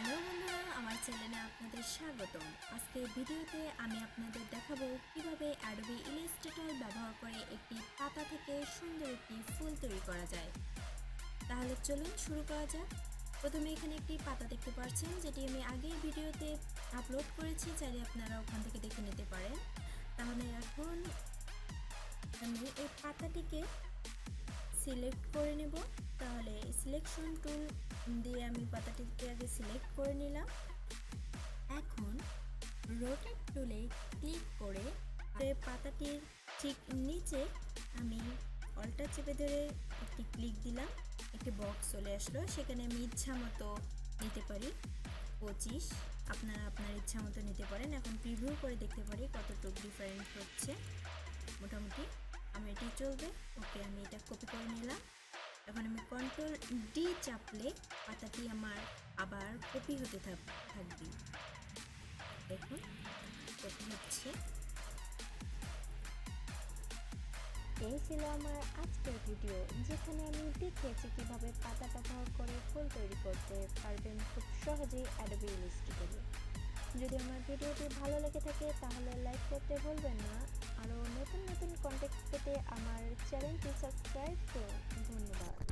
Hello বন্ধুরা, আমার চ্যানেলে আপনাদের স্বাগতম। আজকের ভিডিওতে আমি আপনাদের দেখাবো কিভাবে অ্যাডোবি ইলাস্ট্রেটর ব্যবহার করে একটি পাতা থেকে সুন্দর একটি ফুল তৈরি করা যায়। তাহলে চলুন শুরু করা যাক। প্রথমে এখানে একটি পাতা দেখতে পাচ্ছেন, যেটি আমি আগের ভিডিওতে আপলোড করেছি, চাইলে আপনারা ওখান থেকে দেখে নিতে পারেন। তাহলে এখন আমি এই পাতাটিকে সিলেক্ট করে নেব। তাহলে সিলেকশন টুল দিয়ে আমি পাতাটিকে আগে সিলেক্ট করে নিলাম। এখন রোটেট টুলে ক্লিক করে পাতাটির ঠিক নিচে আমি অল্টার চেপে ধরে একটি ক্লিক দিলাম, একটি বক্স চলে আসলো। সেখানে আমি ইচ্ছা মতো নিতে পারি 25, আপনারা আপনার ইচ্ছা মতো নিতে পারেন। এখন প্রিভিউ করে দেখতে পারি কতটুকু ডিফারেন্ট হচ্ছে। মোটামুটি আমি এটি চলবে। ওকে, আমি এটা কপি করে নিলাম। এখন আমি কন্ট্রোল ডি চাপলে পাতাটি আমার আবার কপি হতে থাকবে। দেখুন কপি হচ্ছে। এই ছিল আমার আজকের ভিডিও, যেখানে আমি দেখিয়েছি কিভাবে পাতা ব্যবহার করে ফুল তৈরি করতে পারবেন খুব সহজেই অ্যাডোবি ইলাস্ট্রেটরে। যদি আমার ভিডিওটি ভালো লেগে থাকে তাহলে লাইক করতে ভুলবেন না। আরও নতুন নতুন কন্টেন্ট পেতে আমার চ্যানেলটি সাবস্ক্রাইব করুন। ধন্যবাদ।